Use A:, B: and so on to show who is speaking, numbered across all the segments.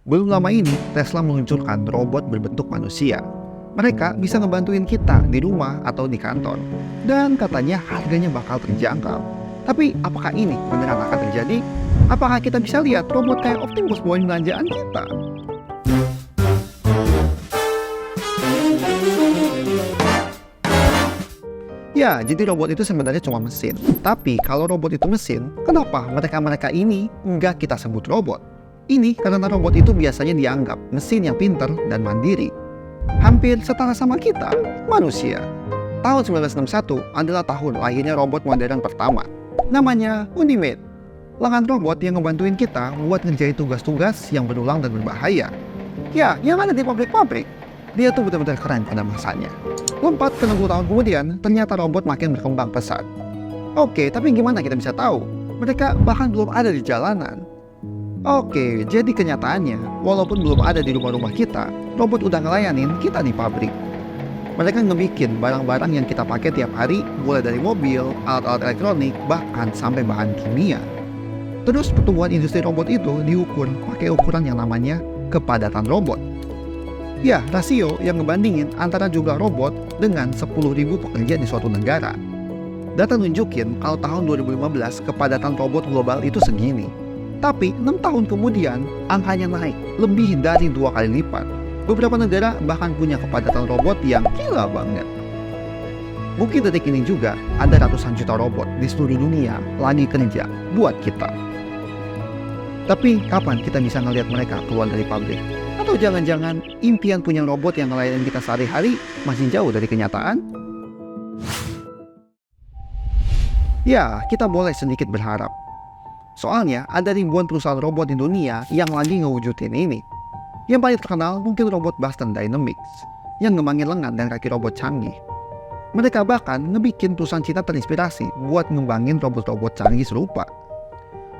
A: Belum lama ini, Tesla meluncurkan robot berbentuk manusia. Mereka bisa ngebantuin kita di rumah atau di kantor. Dan katanya harganya bakal terjangkau. Tapi apakah ini beneran akan terjadi? Apakah kita bisa lihat robot kayak Optimus bawain belanjaan kita? Ya, jadi robot itu sebenarnya cuma mesin. Tapi kalau robot itu mesin, kenapa mereka-mereka ini nggak kita sebut robot? Ini karena robot itu biasanya dianggap mesin yang pintar dan mandiri. Hampir setara sama kita, manusia. Tahun 1961 adalah tahun lahirnya robot modern pertama. Namanya Unimate. Lengan robot yang ngebantuin kita buat ngerjain tugas-tugas yang berulang dan berbahaya. Ya, yang ada di pabrik-pabrik. Dia tuh benar-benar keren pada masanya. Lompat ke 60 tahun kemudian, ternyata robot makin berkembang pesat. Oke, tapi gimana kita bisa tahu? Mereka bahkan belum ada di jalanan. Oke, jadi kenyataannya, walaupun belum ada di rumah-rumah kita, robot udah ngelayanin kita di pabrik. Mereka ngebikin barang-barang yang kita pakai tiap hari, mulai dari mobil, alat-alat elektronik, bahkan sampai bahan kimia. Terus pertumbuhan industri robot itu diukur pakai ukuran yang namanya kepadatan robot. Ya, rasio yang ngebandingin antara jumlah robot dengan 10.000 pekerja di suatu negara. Data nunjukin kalau tahun 2015 kepadatan robot global itu segini. Tapi 6 tahun kemudian, angkanya naik lebih dari 2 kali lipat. Beberapa negara bahkan punya kepadatan robot yang gila banget. Mungkin detik ini juga ada ratusan juta robot di seluruh dunia lagi kerja buat kita. Tapi kapan kita bisa ngelihat mereka keluar dari pabrik? Atau jangan-jangan impian punya robot yang ngelayanin kita sehari-hari masih jauh dari kenyataan? Ya, kita boleh sedikit berharap. Soalnya ada ribuan perusahaan robot di dunia yang lagi ngewujudin ini. Yang paling terkenal mungkin robot Boston Dynamics yang ngembangin lengan dan kaki robot canggih. Mereka bahkan ngebikin perusahaan Cina terinspirasi buat ngembangin robot-robot canggih serupa.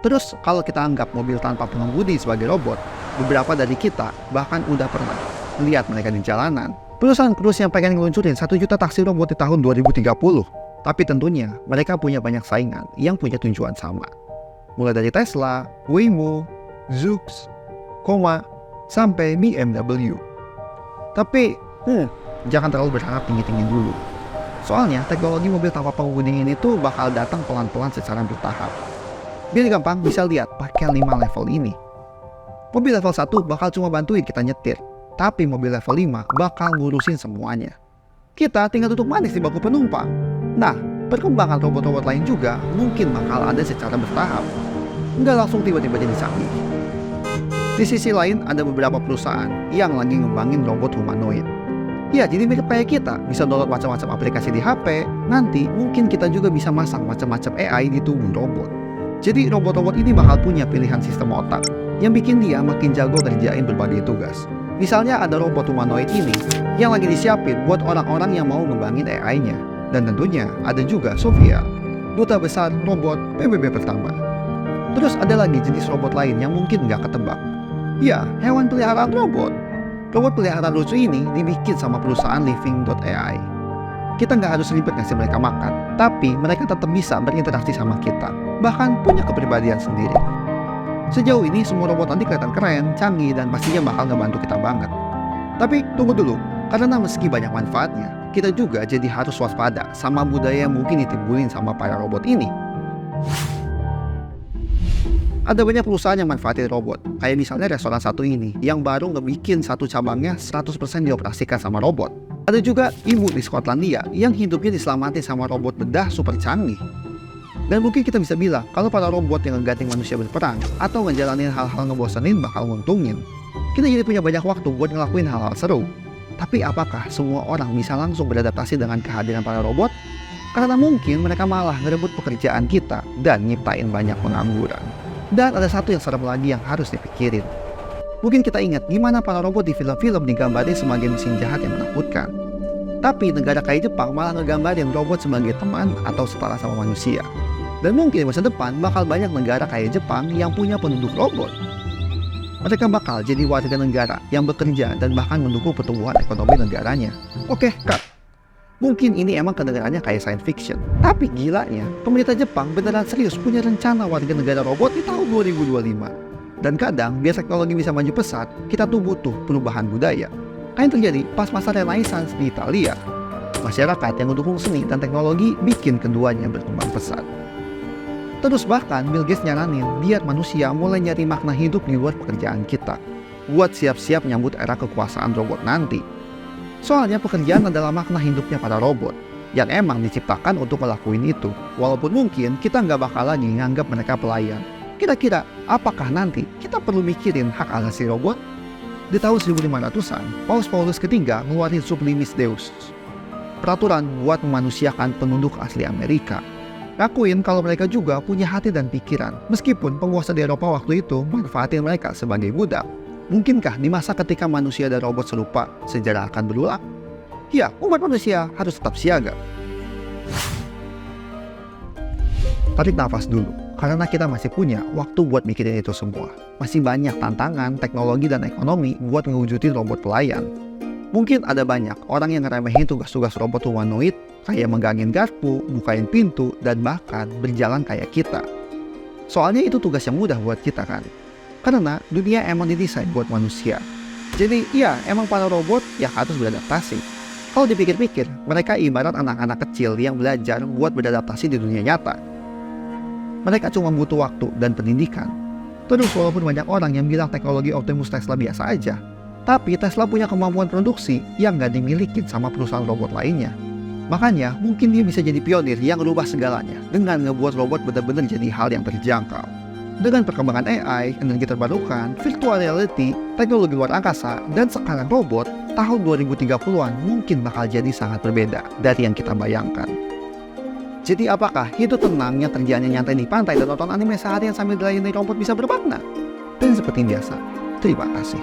A: Terus kalau kita anggap mobil tanpa pengemudi sebagai robot, beberapa dari kita bahkan udah pernah lihat mereka di jalanan. Perusahaan Cruise yang pengen ngeluncurin 1 juta taksi robot di tahun 2030. Tapi tentunya mereka punya banyak saingan yang punya tujuan sama. Mulai dari Tesla, Waymo, Zoox, Koma, sampai BMW. Tapi, jangan terlalu berharap tinggi-tinggi dulu. Soalnya teknologi mobil tanpa pengemudi ini tuh bakal datang pelan-pelan secara bertahap. Biar gampang bisa lihat pakai 5 level ini. Mobil level 1 bakal cuma bantuin kita nyetir, tapi mobil level 5 bakal ngurusin semuanya. Kita tinggal duduk manis di bangku penumpang. Nah, perkembangan robot-robot lain juga mungkin bakal ada secara bertahap. Nggak langsung tiba-tiba jadi canggih. Di sisi lain ada beberapa perusahaan yang lagi ngembangin robot humanoid. Ya, jadi mirip kayak kita, bisa download macam-macam aplikasi di HP, nanti mungkin kita juga bisa masang macam-macam AI di tubuh robot. Jadi robot-robot ini bakal punya pilihan sistem otak yang bikin dia makin jago kerjain berbagai tugas. Misalnya ada robot humanoid ini yang lagi disiapin buat orang-orang yang mau ngembangin AI-nya. Dan tentunya ada juga Sofia, duta besar robot PBB pertama. Terus ada lagi jenis robot lain yang mungkin nggak ketebak. Ya, hewan peliharaan robot. Robot peliharaan lucu ini dibikin sama perusahaan Living.ai. Kita nggak harus ribet ngasih mereka makan, tapi mereka tetap bisa berinteraksi sama kita, bahkan punya kepribadian sendiri. Sejauh ini semua robot tadi kelihatan keren, canggih, dan pastinya bakal ngebantu kita banget. Tapi tunggu dulu, karena meski banyak manfaatnya, kita juga jadi harus waspada sama budaya yang mungkin ditimbulin sama para robot ini. Ada banyak perusahaan yang manfaatin robot, kayak misalnya restoran satu ini, yang baru ngebikin satu cabangnya 100% dioperasikan sama robot. Ada juga ibu di Skotlandia yang hidupnya diselamatin sama robot bedah super canggih. Dan mungkin kita bisa bilang kalau para robot yang ngegantiin manusia berperang atau ngejalanin hal-hal ngebosenin bakal nguntungin. Kita jadi punya banyak waktu buat ngelakuin hal-hal seru. Tapi apakah semua orang bisa langsung beradaptasi dengan kehadiran para robot? Karena mungkin mereka malah ngerebut pekerjaan kita dan nyiptain banyak pengangguran. Dan ada satu yang serem lagi yang harus dipikirin. Mungkin kita ingat gimana para robot di film-film digambarin sebagai mesin jahat yang menakutkan. Tapi negara kayak Jepang malah ngegambarin robot sebagai teman atau setara sama manusia. Dan mungkin masa depan bakal banyak negara kayak Jepang yang punya penduduk robot. Mereka bakal jadi warga negara yang bekerja dan bahkan mendukung pertumbuhan ekonomi negaranya. Oke, cut. Mungkin ini emang kedengarannya kayak science fiction. Tapi gilanya, pemerintah Jepang beneran serius punya rencana warga negara robot di tahun 2025. Dan kadang, biar teknologi bisa maju pesat, kita tuh butuh perubahan budaya. Kayak yang terjadi pas masa Renaissance di Italia. Masyarakat yang mendukung seni dan teknologi bikin keduanya berkembang pesat. Terus bahkan Bill Gates nyaranin biar manusia mulai nyari makna hidup di luar pekerjaan kita, buat siap-siap menyambut era kekuasaan robot nanti. Soalnya pekerjaan adalah makna hidupnya para robot, yang emang diciptakan untuk ngelakuin itu, walaupun mungkin kita nggak bakal lagi nganggap mereka pelayan. Kira-kira, apakah nanti kita perlu mikirin hak asasi robot? Di tahun 1500-an, Paus ketiga ngeluarin Sublimis Deus, peraturan buat memanusiakan penduduk asli Amerika. Ngakuin kalau mereka juga punya hati dan pikiran, meskipun penguasa di Eropa waktu itu manfaatin mereka sebagai budak. Mungkinkah di masa ketika manusia dan robot serupa, sejarah akan berulang? Ya, umat manusia harus tetap siaga. Tarik nafas dulu, karena kita masih punya waktu buat mikirin itu semua. Masih banyak tantangan, teknologi, dan ekonomi buat ngewujudin robot pelayan. Mungkin ada banyak orang yang ngeremehin tugas-tugas robot humanoid, kayak megangin garpu, bukain pintu, dan bahkan berjalan kayak kita. Soalnya itu tugas yang mudah buat kita kan? Karena dunia emang didesain buat manusia. Jadi ya emang para robot yang harus beradaptasi. Kalau dipikir-pikir, mereka ibarat anak-anak kecil yang belajar buat beradaptasi di dunia nyata. Mereka cuma butuh waktu dan pendidikan. Terus walaupun banyak orang yang bilang teknologi Optimus Tesla biasa aja, tapi Tesla punya kemampuan produksi yang nggak dimiliki sama perusahaan robot lainnya. Makanya mungkin dia bisa jadi pionir yang merubah segalanya dengan ngebuat robot benar-benar jadi hal yang terjangkau. Dengan perkembangan AI, energi terbarukan, virtual reality, teknologi luar angkasa, dan sekarang robot, tahun 2030-an mungkin bakal jadi sangat berbeda dari yang kita bayangkan. Jadi apakah hidup tenang yang kerjaannya nyantai di pantai dan nonton anime seharian sambil dilayani robot bisa bermakna? Dan seperti biasa, terima kasih.